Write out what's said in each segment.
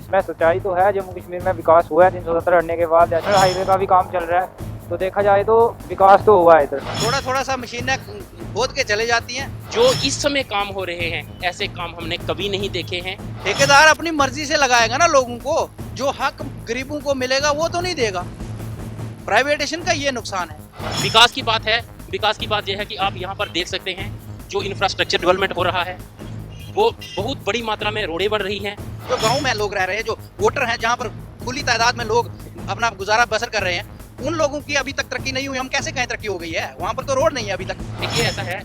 इसमें सच्चाई तो है, जम्मू कश्मीर में विकास हुआ है 370 हटने के बाद। नेशनल हाईवे का भी काम चल रहा है, तो देखा जाए तो विकास तो हुआ है इधर। थोड़ा थोड़ा सा मशीनें खोद के चले जाती हैं। जो इस समय काम हो रहे हैं ऐसे काम हमने कभी नहीं देखे हैं। ठेकेदार अपनी मर्जी से लगाएगा ना लोगों को, जो हक गरीबों को मिलेगा वो तो नहीं देगा। प्राइवेटेशन का ये नुकसान है। विकास की बात है, विकास की बात यह है कि आप यहाँ पर देख सकते हैं जो इंफ्रास्ट्रक्चर डेवलपमेंट हो रहा है वो बहुत बड़ी मात्रा में रोडें बन रही हैं। जो गांव में लोग रह रहे हैं, जो वोटर हैं, जहां पर खुली तादाद में लोग अपना गुजारा बसर कर रहे हैं, उन लोगों की अभी तक तरक्की नहीं हुई। हम कैसे कहें तरक्की हो गई है? वहां पर तो रोड नहीं है अभी तक। देखिए ऐसा है,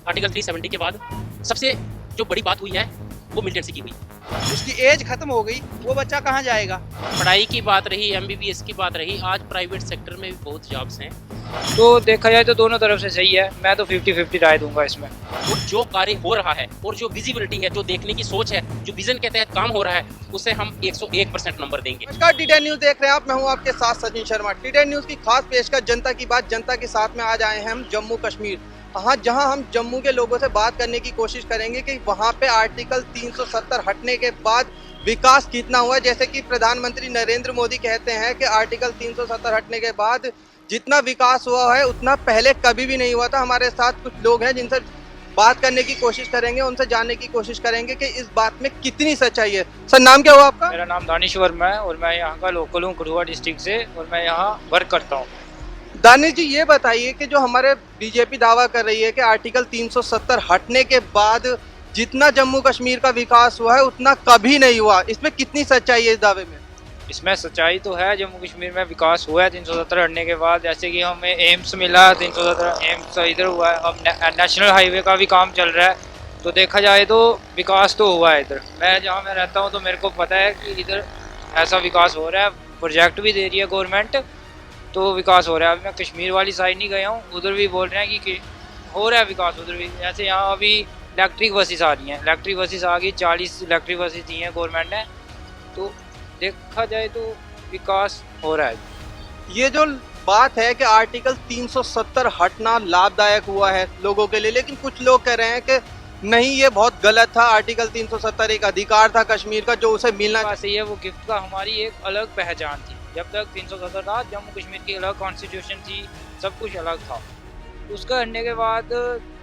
आर्टिकल 370 के बाद सबसे जो बड़ी बात हुई है वो मिलिटेंसी की हुई। उसकी एज खत्म हो गई, वो बच्चा कहाँ जाएगा? पढ़ाई की बात रही, MBBS की बात रही, आज प्राइवेट सेक्टर में भी बहुत जॉब्स हैं। तो देखा जाए तो दोनों तरफ से सही है, मैं तो 50-50 राय दूंगा इसमें। और जो कार्य हो रहा है और जो विजिबिलिटी है, जो देखने की सोच है, जो विजन के तहत काम हो रहा है, उसे हम 101% नंबर देंगे। नमस्कार, टी10 न्यूज देख रहे हैं आप। मैं हूं आपके साथ सचिन शर्मा। टी10 न्यूज की खास पेशकश जनता की बात, जनता के साथ में आज आए हैं हम जम्मू कश्मीर। हाँ, जहां हम जम्मू के लोगों से बात करने की कोशिश करेंगे कि वहां पे आर्टिकल 370 हटने के बाद विकास कितना हुआ। जैसे कि प्रधानमंत्री नरेंद्र मोदी कहते हैं कि आर्टिकल 370 हटने के बाद जितना विकास हुआ है उतना पहले कभी भी नहीं हुआ था। हमारे साथ कुछ लोग हैं जिनसे बात करने की कोशिश करेंगे, उनसे जानने की कोशिश करेंगे कि इस बात में कितनी सच्चाई है। सर, नाम क्या हुआ आपका? मेरा नाम दानिश वर्मा है और मैं यहाँ का लोकल हूँ, कठुआ डिस्ट्रिक्ट से, और मैं यहाँ वर्क करता हूँ। दानिश जी, ये बताइए कि जो हमारे बीजेपी दावा कर रही है कि आर्टिकल 370 हटने के बाद जितना जम्मू कश्मीर का विकास हुआ है उतना कभी नहीं हुआ, इसमें कितनी सच्चाई है इस दावे में? इसमें सच्चाई तो है, जम्मू कश्मीर में विकास हुआ है 370 हटने के बाद। जैसे कि हमें एम्स मिला, 370 एम्स इधर हुआ है। अब नेशनल हाईवे का भी काम चल रहा है, तो देखा जाए तो विकास तो हुआ है इधर। मैं जहाँ मैं रहता हूँ तो मेरे को पता है कि इधर ऐसा विकास हो रहा है, प्रोजेक्ट भी दे रही है गवर्नमेंट, तो विकास हो रहा है। अभी मैं कश्मीर वाली साइड नहीं गया हूँ, उधर भी बोल रहे हैं कि हो रहा है विकास उधर भी। जैसे यहाँ अभी इलेक्ट्रिक बसेस आ रही हैं, इलेक्ट्रिक बसेस आ गई, 40 इलेक्ट्रिक बसेस दी हैं गवर्नमेंट ने, तो देखा जाए तो विकास हो रहा है। ये जो बात है कि आर्टिकल 370 हटना लाभदायक हुआ है लोगों के लिए, लेकिन कुछ लोग कह रहे हैं कि नहीं, ये बहुत गलत था। आर्टिकल 370 एक अधिकार था कश्मीर का जो उसे मिलना चाहिए। ये वो गिफ्ट का हमारी एक अलग पहचान थी। जब तक 370 था, जम्मू कश्मीर की अलग कॉन्स्टिट्यूशन थी, सब कुछ अलग था। उसका हटने के बाद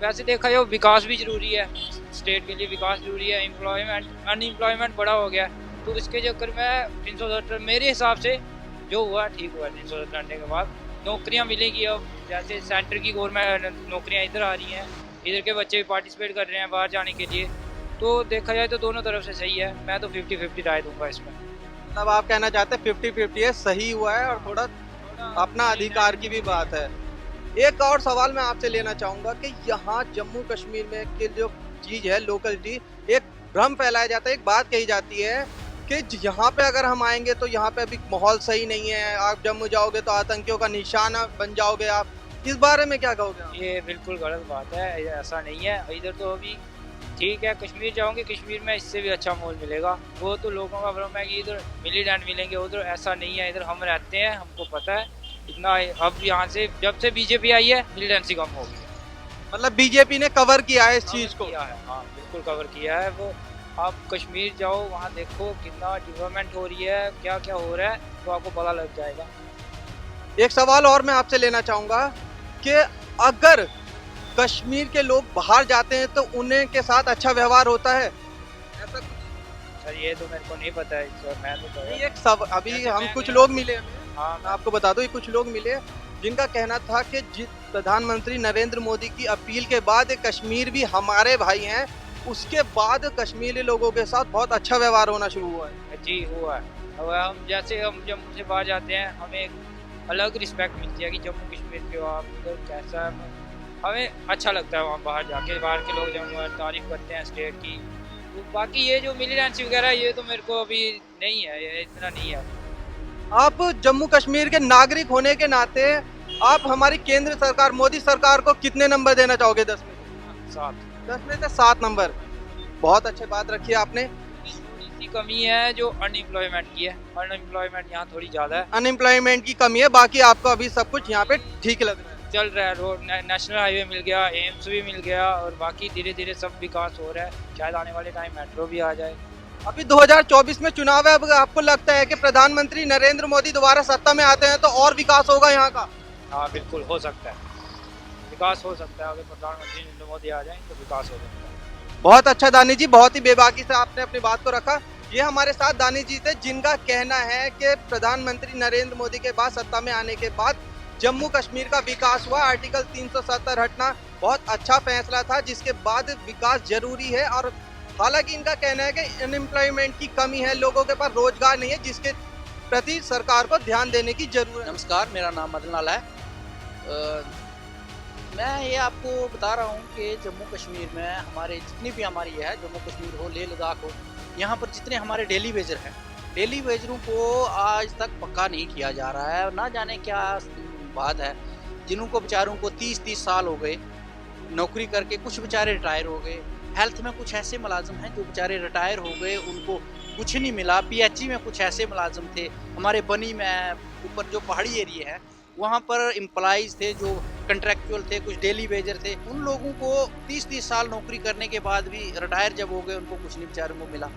वैसे देखा जाए विकास भी जरूरी है, स्टेट के लिए विकास जरूरी है। एम्प्लॉयमेंट, अनएम्प्लॉयमेंट बड़ा हो गया, तो इसके चक्कर में 370 मेरे हिसाब से जो हुआ ठीक हुआ। 370 हटने के बाद नौकरियां मिलेगी। अब जैसे सेंटर की गवर्नमेंट नौकरियां इधर आ रही हैं, इधर के बच्चे भी पार्टिसिपेट कर रहे हैं बाहर जाने के लिए, तो देखा जाए तो दोनों तरफ से सही है। मैं तो 50-50 राय दूंगा इसमें। मतलब आप कहना चाहते हैं 50-50 है, सही हुआ है, और थोड़ा अपना अधिकार की भी बात है। एक और सवाल मैं आपसे लेना चाहूँगा कि यहाँ जम्मू कश्मीर में की जो चीज़ है लोकलिटी, एक भ्रम फैलाया जाता है, एक बात कही जाती है कि यहाँ पे अगर हम आएंगे तो यहाँ पे अभी माहौल सही नहीं है, आप जम्मू जाओगे तो आतंकियों का निशाना बन जाओगे आप। इस बारे में क्या कहोगे आप? ये बिल्कुल गलत बात है, ऐसा नहीं है। इधर तो अभी ठीक है, कश्मीर जाओगे, कश्मीर में इससे भी अच्छा माहौल मिलेगा। वो तो लोगों का भ्रम है कि इधर मिलिटेंट मिलेंगे, उधर ऐसा नहीं है। इधर हम रहते हैं, हमको पता है इतना। अब यहाँ से जब से बीजेपी आई है मिलिटेंसी कम हो गई। मतलब बीजेपी ने कवर किया है इस चीज़ को? हाँ, बिल्कुल कवर किया है। वो आप कश्मीर जाओ, वहाँ देखो कितना डेवलपमेंट हो रही है, क्या क्या हो रहा है, तो आपको पता लग जाएगा। एक सवाल और मैं आपसे लेना चाहूँगा कि अगर कश्मीर के लोग बाहर जाते हैं तो उन्हें के साथ अच्छा व्यवहार होता है? ऐसा सर ये तो मेरे को नहीं पता है सर, मैं तो एक सब अभी हम कुछ लोग मिले हमें, हाँ मैं आपको बता दूं, ये कुछ लोग मिले जिनका कहना था कि जिस प्रधानमंत्री नरेंद्र मोदी की अपील के बाद कश्मीर भी हमारे भाई हैं, उसके बाद कश्मीरी लोगों के साथ बहुत अच्छा व्यवहार होना शुरू हुआ है। जी हुआ है। अब हम जैसे हम जम्मू से बाहर जाते हैं, हमें एक अलग रिस्पेक्ट मिलती है कि जम्मू कश्मीर के हो आप, उधर कैसा है, हमें अच्छा लगता है वहाँ बाहर जाके। बाहर के लोग जम्मू तारीफ करते हैं स्टेट की। तो बाकी ये जो मिलिटेंसी वगैरह ये तो मेरे को अभी नहीं है, ये इतना नहीं है। आप जम्मू कश्मीर के नागरिक होने के नाते आप हमारी केंद्र सरकार मोदी सरकार को कितने नंबर देना चाहोगे? 10 में से? 7। 10 में से 7 नंबर। बहुत अच्छी बात रखी है आपने। थोड़ी सी कमी है जो अनएम्प्लॉयमेंट की है, अनएम्प्लॉयमेंट यहाँ थोड़ी ज़्यादा है। अनएम्प्लॉयमेंट की कमी है, बाकी आपको अभी सब कुछ यहाँ पे ठीक लग रहा है। चल रहा है, रोड नेशनल हाईवे मिल गया, एम्स भी मिल गया, और बाकी धीरे धीरे सब विकास हो रहा है। शायद आने वाले टाइम मेट्रो भी आ जाए। अभी 2024 में चुनाव है, अब आपको लगता है कि प्रधानमंत्री नरेंद्र मोदी दोबारा सत्ता में आते हैं तो और विकास होगा यहाँ का? हाँ बिल्कुल हो सकता है, विकास हो सकता है। अगर प्रधानमंत्री नरेंद्र मोदी आ जाएं तो विकास हो सकता है। बहुत अच्छा दानी जी, बहुत ही बेबाकी से आपने अपनी बात को रखा। ये हमारे साथ दानी जी थे जिनका कहना है कि प्रधानमंत्री नरेंद्र मोदी के बाद सत्ता में आने के बाद जम्मू कश्मीर का विकास हुआ। आर्टिकल 370 हटना बहुत अच्छा फैसला था, जिसके बाद विकास जरूरी है। और हालांकि इनका कहना है कि अनएम्प्लॉयमेंट की कमी है, लोगों के पास रोजगार नहीं है, जिसके प्रति सरकार को ध्यान देने की जरूरत है। नमस्कार, मेरा नाम मदन लाल है। मैं ये आपको बता रहा हूँ कि जम्मू कश्मीर में हमारे जितनी भी हमारी है, जम्मू कश्मीर हो, लेह लद्दाख हो, यहाँ पर जितने हमारे डेली वेजर हैं, डेली वेजरों को आज तक पक्का नहीं किया जा रहा है। ना जाने क्या बात है, जिनको बेचारों को 30-30 साल हो गए नौकरी करके, कुछ बेचारे रिटायर हो गए। हेल्थ में कुछ ऐसे मुलाजिम हैं जो बेचारे रिटायर हो गए, उनको कुछ नहीं मिला। पीएचई में कुछ ऐसे मुलाजिम थे, हमारे बनी में ऊपर जो पहाड़ी एरिया है वहाँ पर एम्प्लॉइज़ थे जो कंट्रैक्चुअल थे, कुछ डेली वेजर थे। उन लोगों को 30-30 साल नौकरी करने के बाद भी रिटायर जब हो गए, उनको कुछ नहीं बेचारों को मिला।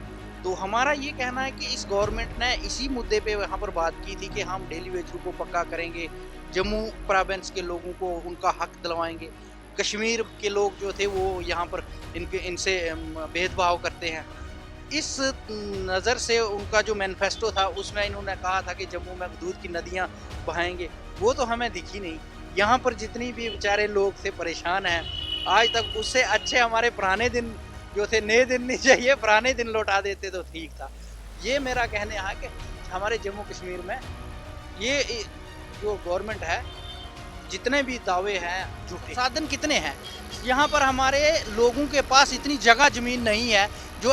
तो हमारा ये कहना है कि इस गवर्नमेंट ने इसी मुद्दे पे वहाँ पर बात की थी कि हम डेली वेजरों को पक्का करेंगे, जम्मू प्रोविंस के लोगों को उनका हक दिलवाएंगे। कश्मीर के लोग जो थे वो यहाँ पर इनसे भेदभाव करते हैं। इस नज़र से उनका जो मैनिफेस्टो था उसमें इन्होंने कहा था कि जम्मू में दूध की नदियाँ बहाएंगे, वो तो हमें दिखी नहीं। यहाँ पर जितनी भी बेचारे लोग थे परेशान हैं आज तक। उससे अच्छे हमारे पुराने दिन जो थे, नए दिन नहीं चाहिए, पुराने दिन लौटा देते तो ठीक था। ये मेरा कहने है कि हमारे जम्मू कश्मीर में ये जो गवर्नमेंट है, जितने भी दावे हैं, झूठे साधन कितने हैं। यहाँ पर हमारे लोगों के पास इतनी जगह ज़मीन नहीं है, जो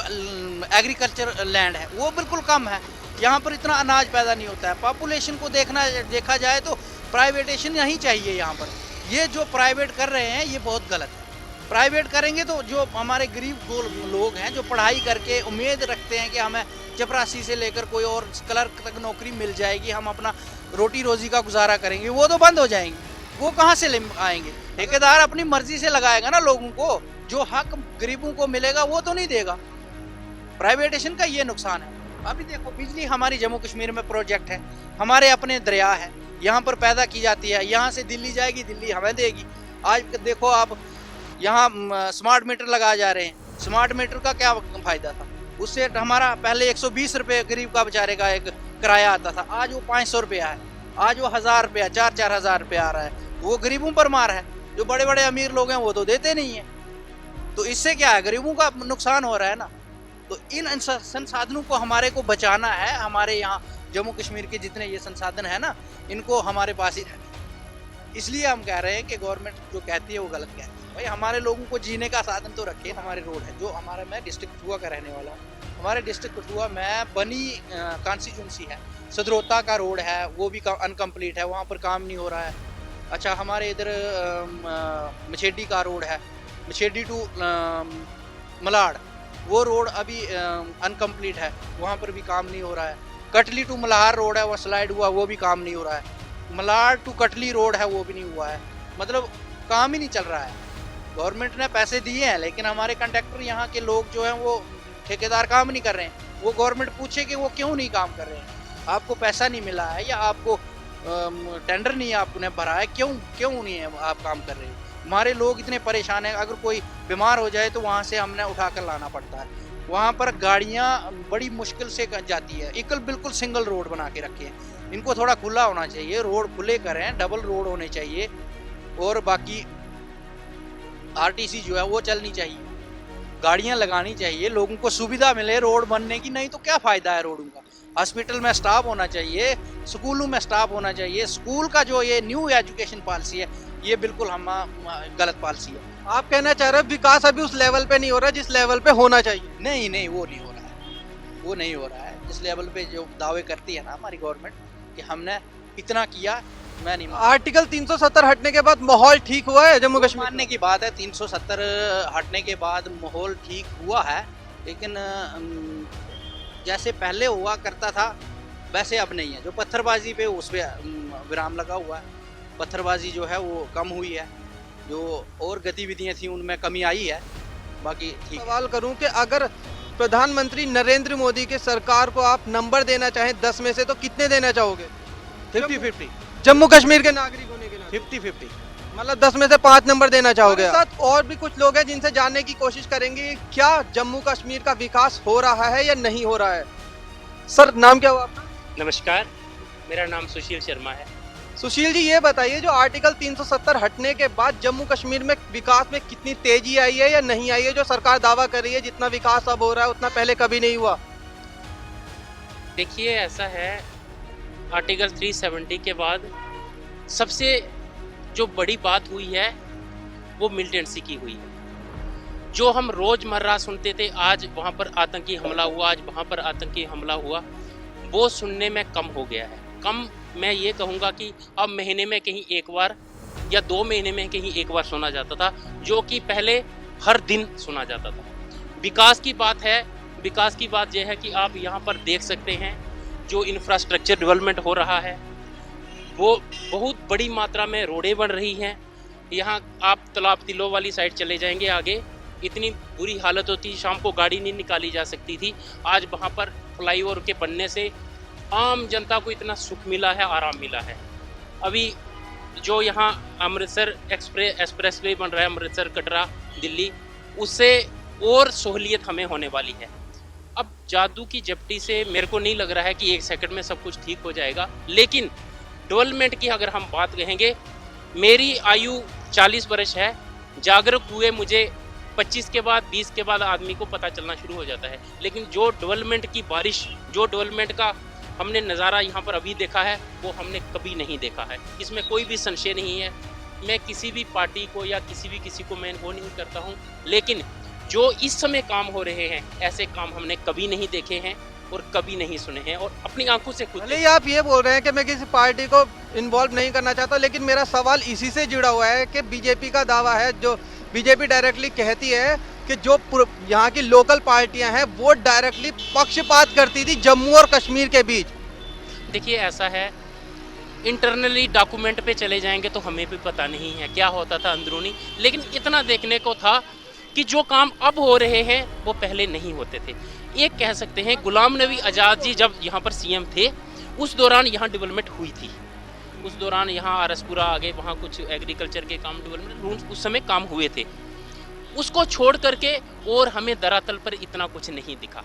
एग्रीकल्चर लैंड है वो बिल्कुल कम है। यहाँ पर इतना अनाज पैदा नहीं होता है। पॉपुलेशन को देखा जाए तो प्राइवेटेशन नहीं चाहिए यहाँ पर। ये जो प्राइवेट कर रहे हैं ये बहुत गलत है। प्राइवेट करेंगे तो जो हमारे गरीब लोग हैं जो पढ़ाई करके उम्मीद रखते हैं कि हमें चपरासी से लेकर कोई और क्लर्क तक नौकरी मिल जाएगी, हम अपना रोटी रोजी का गुजारा करेंगे, वो तो बंद हो जाएंगे। वो कहाँ से ले आएंगे? ठेकेदार अपनी मर्जी से लगाएगा ना लोगों को, जो हक गरीबों को मिलेगा वो तो नहीं देगा। प्राइवेटेशन का ये नुकसान है। अभी देखो, बिजली हमारी जम्मू कश्मीर में प्रोजेक्ट है, हमारे अपने दरिया है, यहाँ पर पैदा की जाती है, यहाँ से दिल्ली जाएगी, दिल्ली हमें देगी। आज देखो आप, यहाँ स्मार्ट मीटर लगाए जा रहे हैं। स्मार्ट मीटर का क्या फ़ायदा था? उससे हमारा पहले 120 रुपये गरीब का बेचारे का एक किराया आता था, आज वो 500 रुपया है, आज वो 1000 रुपया, 4-4 हज़ार रुपया आ रहा है। वो गरीबों पर मार है। जो बड़े बड़े अमीर लोग हैं वो तो देते नहीं है। तो इससे क्या है, गरीबों का नुकसान हो रहा है ना। तो इन संसाधनों को हमारे को बचाना है। हमारे यहाँ जम्मू कश्मीर के जितने ये संसाधन है ना, इनको हमारे पास ही रहने। इसलिए हम कह रहे हैं कि गवर्नमेंट जो कहती है वो गलत कहती है। भाई हमारे लोगों को जीने का साधन तो रखे। हमारे रोड है जो हमारे, मैं डिस्ट्रिक्ट कठुआ का रहने वाला हूँ। हमारे डिस्ट्रिक्ट कठुआ में बनी कॉन्स्टिट्यूंसी है, सदरोता का रोड है, वो भी अनकम्प्लीट है, वहाँ पर काम नहीं हो रहा है। अच्छा, हमारे इधर मछेडी का रोड है, मछेडी टू मलाड, वो रोड अभी अनकम्प्लीट है, वहाँ पर भी काम नहीं हो रहा है। कटली टू मल्हार रोड है, वो स्लाइड हुआ, वो भी काम नहीं हो रहा है। मलाड टू कटली रोड है, वो भी नहीं हुआ है। मतलब काम ही नहीं चल रहा है। गवर्नमेंट ने पैसे दिए हैं, लेकिन हमारे कंट्रैक्टर यहाँ के लोग जो हैं वो ठेकेदार काम नहीं कर रहे हैं। वो गवर्नमेंट पूछे कि वो क्यों नहीं काम कर रहे हैं, आपको पैसा नहीं मिला है या आपको टेंडर नहीं आपने भरा है, क्यों नहीं है आप काम कर रहे हो। हमारे लोग इतने परेशान हैं, अगर कोई बीमार हो जाए तो वहाँ से हमने उठा कर लाना पड़ता है। वहाँ पर गाड़ियाँ बड़ी मुश्किल से जाती है। बिल्कुल सिंगल रोड बना के रखे हैं। इनको थोड़ा खुला होना चाहिए, रोड खुले करें, डबल रोड होने चाहिए। और बाकी आरटीसी जो है वो चलनी चाहिए, गाड़ियाँ लगानी चाहिए, लोगों को सुविधा मिले रोड बनने की। नहीं तो क्या फ़ायदा है रोडों का। हॉस्पिटल में स्टाफ होना चाहिए, स्कूलों में स्टाफ होना चाहिए। स्कूल का जो ये न्यू एजुकेशन पॉलिसी है ये बिल्कुल हम गलत पॉलिसी है। आप कहना चाह रहे हो विकास अभी उस लेवल पे नहीं हो रहा जिस लेवल पे होना चाहिए? नहीं, वो नहीं हो रहा है, वो नहीं हो रहा है जिस लेवल पे जो दावे करती है ना हमारी गवर्नमेंट कि हमने इतना किया। मैं नहीं आर्टिकल 370 हटने के बाद माहौल ठीक हुआ है जम्मू कश्मीर? मानने की बात है, 370 हटने के बाद माहौल ठीक हुआ है, लेकिन जैसे पहले हुआ करता था वैसे अब नहीं है। जो पत्थरबाजी पे उस पर विराम लगा हुआ है। पत्थरबाजी जो है वो कम हुई है, जो और गतिविधियां थी उनमें कमी आई है, बाकी ठीक। सवाल करूं कि अगर प्रधानमंत्री नरेंद्र मोदी के सरकार को आप नंबर देना चाहें 10 में से तो कितने देना चाहोगे? 50-50 जम्मू कश्मीर के नागरिक होने के नाते 50-50 मतलब 10 में से 5 नंबर देना चाहोगे? साथ और भी कुछ लोग हैं जिनसे जानने की कोशिश करेंगे क्या जम्मू कश्मीर का विकास हो रहा है या नहीं हो रहा है। सर नाम क्या हुआ आपका? नमस्कार, मेरा नाम सुशील शर्मा है। सुशील जी ये बताइए जो आर्टिकल 370 हटने के बाद जम्मू कश्मीर में विकास में कितनी तेजी आई है या नहीं आई है? जो सरकार दावा कर रही है जितना विकास अब हो रहा है उतना पहले कभी नहीं हुआ। देखिए, ऐसा है, आर्टिकल 370 के बाद सबसे जो बड़ी बात हुई है वो मिलिटेंसी की हुई है। जो हम रोज़मर्रा सुनते थे, आज वहाँ पर आतंकी हमला हुआ, आज वहाँ पर आतंकी हमला हुआ, वो सुनने में कम हो गया है। कम मैं ये कहूँगा कि अब महीने में कहीं एक बार या 2 महीने में कहीं एक बार सुना जाता था, जो कि पहले हर दिन सुना जाता था। विकास की बात है, विकास की बात यह है कि आप यहाँ पर देख सकते हैं जो इंफ्रास्ट्रक्चर डेवलपमेंट हो रहा है वो बहुत बड़ी मात्रा में रोडें बन रही हैं। यहाँ आप तालाब तिलो वाली साइड चले जाएंगे आगे, इतनी बुरी हालत होती, शाम को गाड़ी नहीं निकाली जा सकती थी। आज वहाँ पर फ्लाईओवर के बनने से आम जनता को इतना सुख मिला है, आराम मिला है। अभी जो यहाँ अमृतसर एक्सप्रेस वे बन रहा है, अमृतसर कटरा दिल्ली, उससे और सहूलियत हमें होने वाली है। अब जादू की झपटी से मेरे को नहीं लग रहा है कि 1 सेकंड में सब कुछ ठीक हो जाएगा, लेकिन डेवलपमेंट की अगर हम बात कहेंगे, मेरी आयु 40 वर्ष है, जागरूक हुए मुझे 25 के बाद 20 के बाद आदमी को पता चलना शुरू हो जाता है। लेकिन जो डेवलपमेंट की बारिश, जो डेवलपमेंट का हमने नज़ारा यहाँ पर अभी देखा है वो हमने कभी नहीं देखा है। इसमें कोई भी संशय नहीं है। मैं किसी भी पार्टी को या किसी को मैं वो नहीं करता हूँ, लेकिन जो इस समय काम हो रहे हैं ऐसे काम हमने कभी नहीं देखे हैं और कभी नहीं सुने हैं और अपनी आंखों से खुद। भले ही आप ये बोल रहे हैं कि मैं किसी पार्टी को इन्वॉल्व नहीं करना चाहता, लेकिन मेरा सवाल इसी से जुड़ा हुआ है कि बीजेपी का दावा है, जो बीजेपी डायरेक्टली कहती है कि जो यहाँ की लोकल पार्टियां हैं वो डायरेक्टली पक्षपात करती थी जम्मू और कश्मीर के बीच। देखिए, ऐसा है, इंटरनली डॉक्यूमेंट पे चले जाएंगे तो हमें भी पता नहीं है क्या होता था अंदरूनी, लेकिन इतना देखने को था कि जो काम अब हो रहे हैं वो पहले नहीं होते थे। एक कह सकते हैं गुलाम नबी आज़ाद जी जब यहाँ पर सीएम थे उस दौरान यहाँ डेवलपमेंट हुई थी। उस दौरान यहाँ आरसपुरा आगे वहाँ कुछ एग्रीकल्चर के काम डेवलपमेंट उस समय काम हुए थे। उसको छोड़ करके और हमें धरातल पर इतना कुछ नहीं दिखा।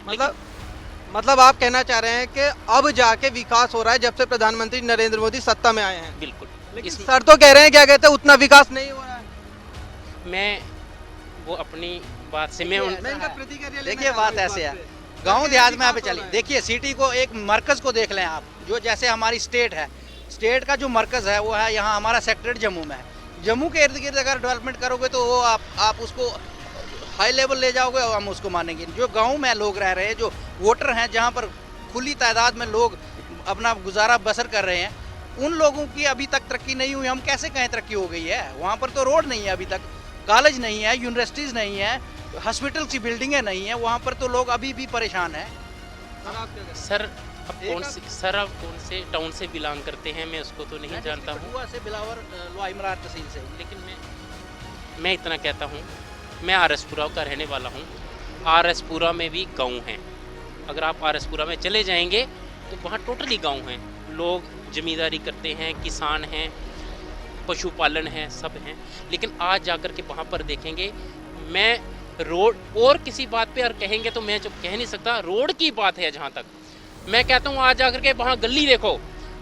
मतलब आप कहना चाह रहे हैं कि अब जाके विकास हो रहा है जब से प्रधानमंत्री नरेंद्र मोदी सत्ता में आए हैं। बिल्कुल। लेकिन सर तो कह रहे हैं, क्या कहते हैं, उतना विकास नहीं हो रहा है। मैं वो अपनी बात से मैं इनका प्रतिक्रिया देखिए, बात ऐसे है, गांव देहात में आप चलिए, देखिए सिटी को, एक मरकज को देख लें आप, जो जैसे हमारी स्टेट है, स्टेट का जो मरकज है वो है यहाँ हमारा सेक्रेटरी जम्मू में है। जम्मू के इर्द गिर्द अगर डेवलपमेंट करोगे तो वो आप उसको हाई लेवल ले जाओगे और हम उसको मानेंगे। जो गांव में लोग रह रहे हैं, जो वोटर हैं, जहां पर खुली तादाद में लोग अपना गुजारा बसर कर रहे हैं, उन लोगों की अभी तक तरक्की नहीं हुई। हम कैसे कहें तरक्की हो गई है? वहां पर तो रोड नहीं है अभी तक, कॉलेज नहीं है, यूनिवर्सिटीज़ नहीं है, हॉस्पिटल की बिल्डिंगें नहीं है, वहाँ पर तो लोग अभी भी परेशान हैं। सर अब कौन से टाउन से बिलोंग करते हैं मैं उसको तो नहीं जानता हूँ, से बिलावर लोहाईमलार तहसील से, लेकिन मैं इतना कहता हूँ, मैं आरसपुरा का रहने वाला हूँ। आरसपुरा में भी गांव हैं। अगर आप आरसपुरा में चले जाएंगे तो वहाँ टोटली गांव हैं। लोग जमींदारी करते हैं, किसान हैं, पशुपालन है, सब हैं। लेकिन आज जाकर के वहाँ पर देखेंगे, मैं रोड और किसी बात पे और कहेंगे तो मैं जो कह नहीं सकता, रोड की बात है जहाँ तक मैं कहता हूँ, आज जाकर के वहाँ गली देखो,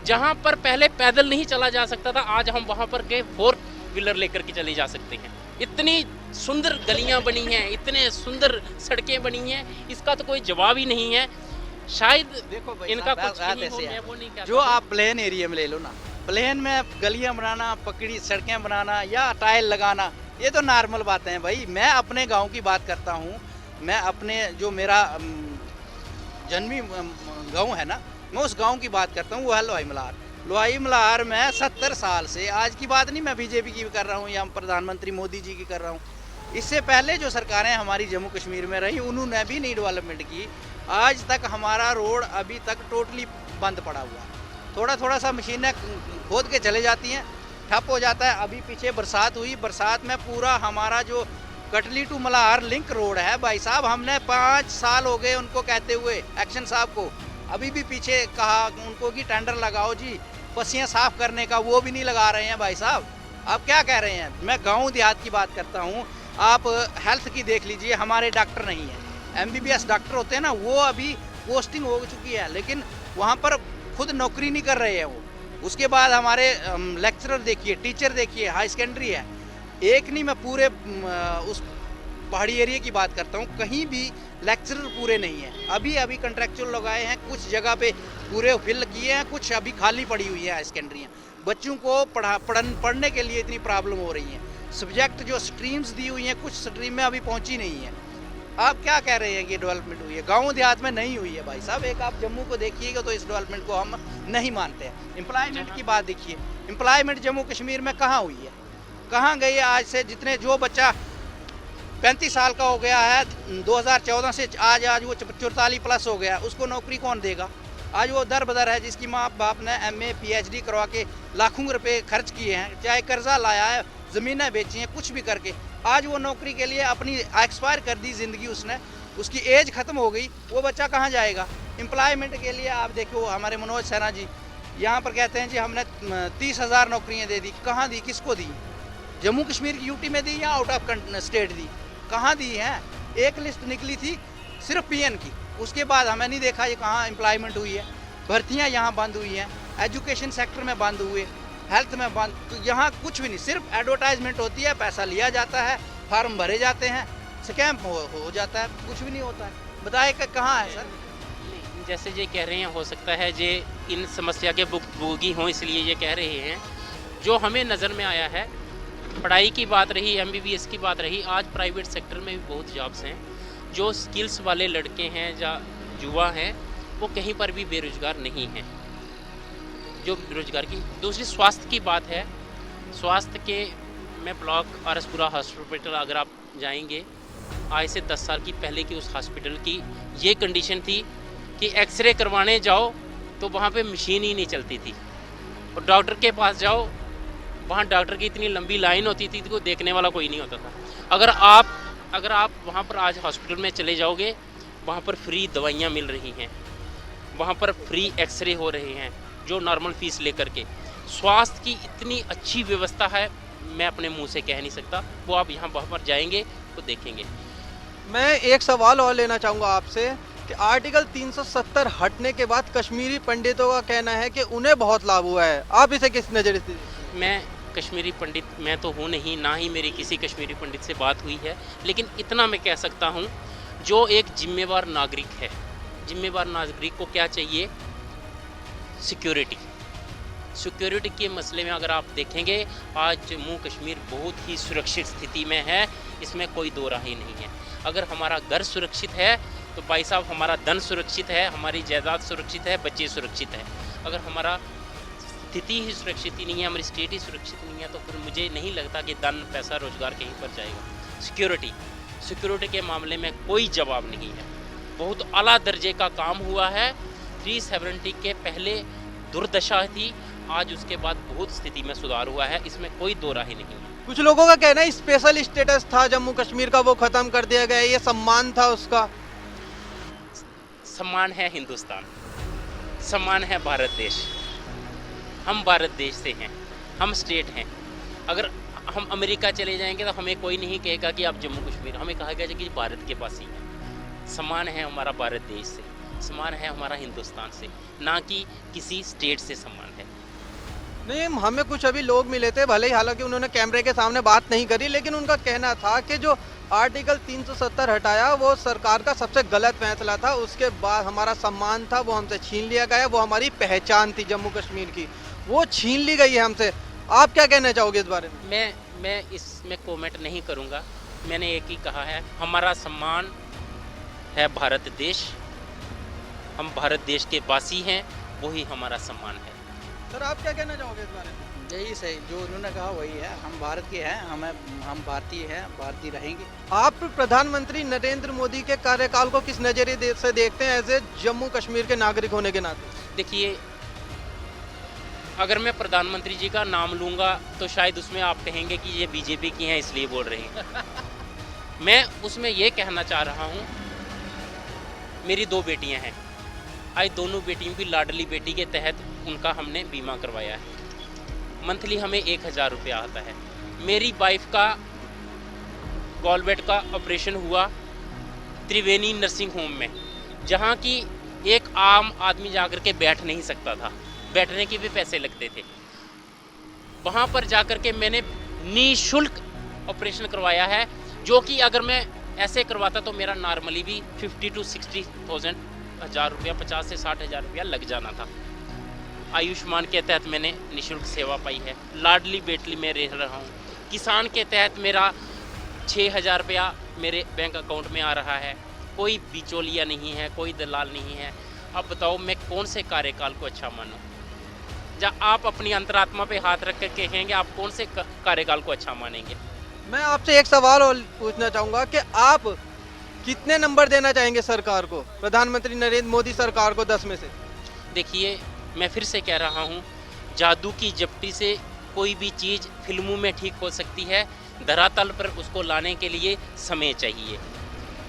जहाँ पर पहले पैदल नहीं चला जा सकता था, आज हम वहाँ पर के 4 व्हीलर लेकर के चले जा सकते हैं। इतनी सुंदर गलियाँ बनी हैं, इतने सुंदर सड़कें बनी हैं, इसका तो कोई जवाब ही नहीं है। शायद देखो इनका कुछ बात नहीं हो, ऐसे मैं है, वो नहीं कहता। जो आप प्लेन एरिया में ले लो ना, प्लेन में गलियां बनाना, पकड़ी सड़कें बनाना या टाइल लगाना, ये तो नॉर्मल बातें हैं भाई। मैं अपने गांव की बात करता हूँ, मैं अपने जो मेरा जन्मी गांव है ना, मैं उस गांव की बात करता हूँ, वो है लोहाईमलार। लोहाईमलार में 70 साल से, आज की बात नहीं मैं बीजेपी की कर रहा हूँ या प्रधानमंत्री मोदी जी की कर रहा हूँ, इससे पहले जो सरकारें हमारी जम्मू कश्मीर में रही उन्होंने भी नहीं डेवलपमेंट की। आज तक हमारा रोड अभी तक टोटली बंद पड़ा हुआ है। थोड़ा थोड़ा सा मशीनें खोद के चले जाती हैं, ठप हो जाता है। अभी पीछे बरसात हुई, बरसात में पूरा हमारा जो कटली टू मल्हार लिंक रोड है भाई साहब। हमने 5 साल हो गए उनको कहते हुए, एक्शन साहब को, अभी भी पीछे कहा उनको कि टेंडर लगाओ जी पसियाँ साफ करने का, वो भी नहीं लगा रहे हैं भाई साहब। आप क्या कह रहे हैं? मैं गांव देहात की बात करता हूँ। आप हेल्थ की देख लीजिए, हमारे डॉक्टर नहीं है, MBBS डॉक्टर होते हैं ना, वो अभी पोस्टिंग हो चुकी है लेकिन वहाँ पर खुद नौकरी नहीं कर रहे हैं वो। उसके बाद हमारे लेक्चरर देखिए, टीचर देखिए, हाई सेकेंडरी है, एक नहीं, मैं पूरे उस पहाड़ी एरिया की बात करता हूँ, कहीं भी लेक्चरर पूरे नहीं है। अभी अभी कंट्रेक्चुअल लगाए हैं, कुछ जगह पे पूरे फिल किए हैं, कुछ अभी खाली पड़ी हुई है हाई सेकेंडरियाँ। बच्चों को पढ़ने के लिए इतनी प्रॉब्लम हो रही है। सब्जेक्ट जो स्ट्रीम्स दी हुई हैं, कुछ स्ट्रीम में अभी पहुँची नहीं है। आप क्या कह रहे हैं कि डेवलपमेंट हुई है? गांव देहात में नहीं हुई है भाई साहब। एक आप जम्मू को देखिएगा तो इस डेवलपमेंट को हम नहीं मानते हैं। एम्प्लॉयमेंट की बात देखिए, एम्प्लॉयमेंट जम्मू कश्मीर में कहाँ हुई है, कहाँ गई है? आज से जितने जो बच्चा 35 साल का हो गया है 2014 से आज वो 44 प्लस हो गया, उसको नौकरी कौन देगा? आज वो दर बदर है जिसकी माँ बाप ने MA PhD करवा के लाखों रुपए खर्च किए हैं, चाहे कर्जा लाया है, ज़मीनें बेची हैं, कुछ भी करके आज वो नौकरी के लिए अपनी एक्सपायर कर दी ज़िंदगी उसने, उसकी एज ख़त्म हो गई, वो बच्चा कहाँ जाएगा? एम्प्लॉयमेंट के लिए आप देखो, हमारे मनोज सिन्हा जी यहाँ पर कहते हैं जी हमने 30,000 नौकरियाँ दे दी। कहाँ दी, किसको दी? जम्मू कश्मीर की UT में दी या आउट ऑफ स्टेट दी? कहाँ दी हैं? एक लिस्ट निकली थी सिर्फ PN की, उसके बाद हमें नहीं देखा ये कहाँ एम्प्लॉयमेंट हुई है। भर्तियाँ यहाँ बंद हुई हैं, एजुकेशन सेक्टर में बंद हुए, हेल्थ में बंद, तो यहाँ कुछ भी नहीं, सिर्फ एडवर्टाइजमेंट होती है, पैसा लिया जाता है, फार्म भरे जाते हैं, स्कैम हो जाता है, कुछ भी नहीं होता है। बताए कि कहाँ है सर? जैसे ये कह रहे हैं, हो सकता है ये इन समस्या के भुगतभोगी हों इसलिए ये कह रहे हैं। जो हमें नज़र में आया है, पढ़ाई की बात रही, MBBS की बात रही, आज प्राइवेट सेक्टर में भी बहुत जॉब्स हैं। जो स्किल्स वाले लड़के हैं या युवा हैं वो कहीं पर भी बेरोज़गार नहीं हैं। जो बेरोज़गार की दूसरी स्वास्थ्य की बात है, स्वास्थ्य के में ब्लॉक आरएसपुरा हॉस्पिटल अगर आप जाएंगे, आज से 10 साल की पहले की उस हॉस्पिटल की ये कंडीशन थी कि एक्सरे करवाने जाओ तो वहाँ पे मशीन ही नहीं चलती थी, और डॉक्टर के पास जाओ वहाँ डॉक्टर की इतनी लंबी लाइन होती थी कि देखने वाला कोई नहीं होता था। अगर आप वहाँ पर आज हॉस्पिटल में चले जाओगे, वहाँ पर फ्री दवाइयाँ मिल रही हैं, वहाँ पर फ्री एक्सरे हो रहे हैं जो नॉर्मल फीस लेकर के। स्वास्थ्य की इतनी अच्छी व्यवस्था है, मैं अपने मुंह से कह नहीं सकता। वो आप यहाँ वहाँ पर जाएंगे तो देखेंगे। मैं एक सवाल और लेना चाहूँगा आपसे कि आर्टिकल 370 हटने के बाद कश्मीरी पंडितों का कहना है कि उन्हें बहुत लाभ हुआ है, आप इसे किस नज़रिए से? मैं कश्मीरी पंडित मैं तो हूँ नहीं, ना ही मेरी किसी कश्मीरी पंडित से बात हुई है, लेकिन इतना मैं कह सकता हूँ, जो एक जिम्मेवार नागरिक है, जिम्मेवार नागरिक को क्या चाहिए? सिक्योरिटी के मसले में अगर आप देखेंगे, आज जम्मू कश्मीर बहुत ही सुरक्षित स्थिति में है, इसमें कोई दो राय नहीं है। अगर हमारा घर सुरक्षित है तो भाई साहब हमारा धन सुरक्षित है, हमारी जायदाद सुरक्षित है, बच्चे सुरक्षित है। अगर हमारा स्थिति ही सुरक्षित ही नहीं है, हमारी स्टेट ही सुरक्षित नहीं है, तो फिर मुझे नहीं लगता कि धन पैसा रोजगार कहीं पर जाएगा। सिक्योरिटी के मामले में कोई जवाब नहीं है। बहुत आला दर्जे का काम हुआ है। 370 के पहले दुर्दशा थी, आज उसके बाद बहुत स्थिति में सुधार हुआ है, इसमें कोई दो राय नहीं है। कुछ लोगों का कहना है स्पेशल स्टेटस था जम्मू कश्मीर का, वो खत्म कर दिया गया, ये सम्मान था उसका। सम्मान है हिंदुस्तान, सम्मान है भारत देश। हम भारत देश से हैं, हम स्टेट हैं। अगर हम अमेरिका चले जाएंगे तो हमें कोई नहीं कहेगा कि आप जम्मू कश्मीर, हमें कहा गया कि भारत के पास ही है। सम्मान है हमारा भारत देश से, सम्मान है हमारा हिंदुस्तान से, ना कि किसी स्टेट से सम्मान है। नहीं, हमें कुछ अभी लोग मिले थे, भले ही हालांकि उन्होंने कैमरे के सामने बात नहीं करी, लेकिन उनका कहना था कि जो आर्टिकल 370 हटाया वो सरकार का सबसे गलत फैसला था, उसके बाद हमारा सम्मान था वो हमसे छीन लिया गया, वो हमारी पहचान थी जम्मू कश्मीर की, वो छीन ली गई है हमसे। आप क्या कहना चाहोगे इस बारे में? मैं इसमें कमेंट नहीं करूँगा। मैंने एक ही कहा है, हमारा सम्मान है भारत देश, हम भारत देश के वासी हैं, वही हमारा सम्मान है। सर आप क्या कहना चाहोगे इस बारे में? यही सही, जो उन्होंने कहा वही है, हम भारत के हैं, हम भारतीय हैं, भारतीय रहेंगे। आप प्रधानमंत्री नरेंद्र मोदी के कार्यकाल को किस नज़रिए से देखते हैं एज ए जम्मू कश्मीर के नागरिक होने के नाते? देखिए, अगर मैं प्रधानमंत्री जी का नाम लूँगा तो शायद उसमें आप कहेंगे कि ये बीजेपी की हैं इसलिए बोल रहे हैं। मैं उसमें ये कहना चाह रहा हूँ, मेरी 2 बेटियाँ हैं, आज दोनों बेटियों की लाडली बेटी के तहत उनका हमने बीमा करवाया है। मंथली हमें 1000 रुपया आता है। मेरी वाइफ का गॉलब्लैडर का ऑपरेशन हुआ त्रिवेणी नर्सिंग होम में, जहाँ की एक आम आदमी जाकर के बैठ नहीं सकता था, बैठने के भी पैसे लगते थे। वहाँ पर जाकर के मैंने निःशुल्क ऑपरेशन करवाया है, जो कि अगर मैं ऐसे करवाता तो मेरा नॉर्मली भी 50 to 60,000 हज़ार रुपया 50 से 60,000 रुपया लग जाना था। आयुष्मान के तहत मैंने निःशुल्क सेवा पाई है। लाडली बेटली में रह रहा हूँ। किसान के तहत मेरा 6,000 रुपया मेरे बैंक अकाउंट में आ रहा है। कोई बिचौलिया नहीं है, कोई दलाल नहीं है। अब बताओ मैं कौन से कार्यकाल को अच्छा मानूं? जब आप अपनी अंतरात्मा पे हाथ रख कर कहेंगे, आप कौन से कार्यकाल को अच्छा मानेंगे? मैं आपसे एक सवाल और पूछना चाहूँगा कि आप कितने नंबर देना चाहेंगे सरकार को, प्रधानमंत्री नरेंद्र मोदी सरकार को 10 में से? देखिए, मैं फिर से कह रहा हूँ, जादू की झपटी से कोई भी चीज़ फिल्मों में ठीक हो सकती है, धरातल पर उसको लाने के लिए समय चाहिए।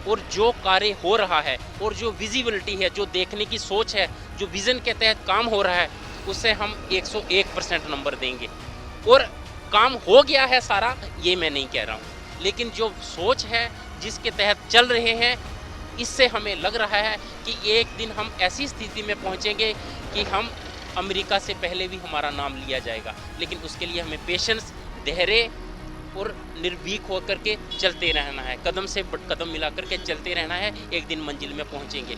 और जो कार्य हो रहा है और जो विजिबिलिटी है, जो देखने की सोच है, जो विज़न के तहत काम हो रहा है, उससे हम 101% नंबर देंगे। और काम हो गया है सारा, ये मैं नहीं कह रहा हूँ, लेकिन जो सोच है जिसके तहत चल रहे हैं, इससे हमें लग रहा है कि एक दिन हम ऐसी स्थिति में पहुँचेंगे कि हम अमेरिका से पहले भी हमारा नाम लिया जाएगा। लेकिन उसके लिए हमें पेशेंस, धैर्य और निर्भीक होकर के चलते रहना है, कदम से कदम मिला करके चलते रहना है, एक दिन मंजिल में पहुँचेंगे।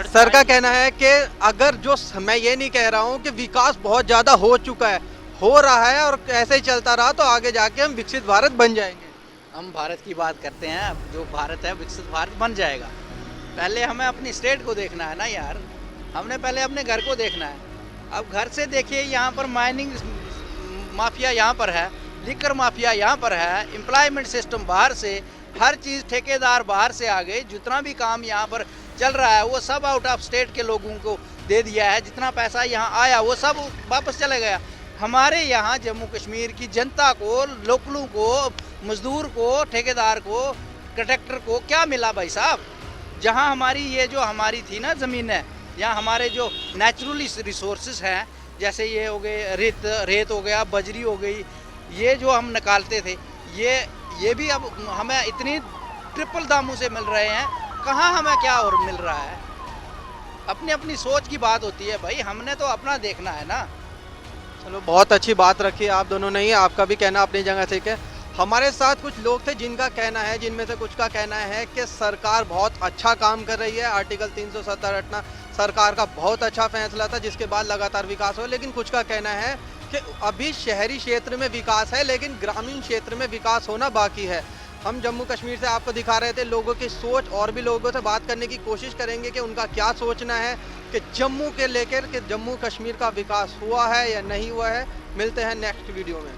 सर का कहना है कि अगर जो मैं ये नहीं कह रहा हूँ कि विकास बहुत ज़्यादा हो चुका है, हो रहा है और ऐसे ही चलता रहा तो आगे जाके हम विकसित भारत बन जाएंगे। हम भारत की बात करते हैं, अब जो भारत है विकसित भारत बन जाएगा। पहले हमें अपनी स्टेट को देखना है ना यार, हमने पहले अपने घर को देखना है। अब घर से देखिए, यहाँ पर माइनिंग माफिया यहाँ पर है, लिकर माफिया यहाँ पर है, एम्प्लॉयमेंट सिस्टम बाहर से, हर चीज़ ठेकेदार बाहर से आ गए। जितना भी काम यहाँ पर चल रहा है वो सब आउट ऑफ स्टेट के लोगों को दे दिया है। जितना पैसा यहाँ आया वो सब वापस चले गया। हमारे यहाँ जम्मू कश्मीर की जनता को, लोकलों को, मजदूर को, ठेकेदार को, कंट्रैक्टर को क्या मिला भाई साहब? जहाँ हमारी ये जो हमारी थी ना ज़मीनें, यहाँ हमारे जो नेचुरली रिसोर्सेज हैं, जैसे ये हो गए रेत हो गया, बजरी हो गई, ये जो हम निकालते थे, ये भी अब हमें इतनी ट्रिपल दामों से मिल रहे हैं। कहाँ हमें क्या और मिल रहा है? अपनी अपनी सोच की बात होती है भाई, हमने तो अपना देखना है ना। चलो, बहुत अच्छी बात रखी आप दोनों ने ही, आपका भी कहना अपनी जगह ठीक है। हमारे साथ कुछ लोग थे जिनका कहना है, जिनमें से कुछ का कहना है कि सरकार बहुत अच्छा काम कर रही है। आर्टिकल 370 हटना सरकार का बहुत अच्छा फैसला था, जिसके बाद लगातार विकास हो। लेकिन कुछ का कहना है कि अभी शहरी क्षेत्र में विकास है, लेकिन ग्रामीण क्षेत्र में विकास होना बाकी है। हम जम्मू कश्मीर से आपको दिखा रहे थे लोगों की सोच, और भी लोगों से बात करने की कोशिश करेंगे कि उनका क्या सोचना है कि जम्मू के लेकर कि जम्मू कश्मीर का विकास हुआ है या नहीं हुआ है। मिलते हैं नेक्स्ट वीडियो में।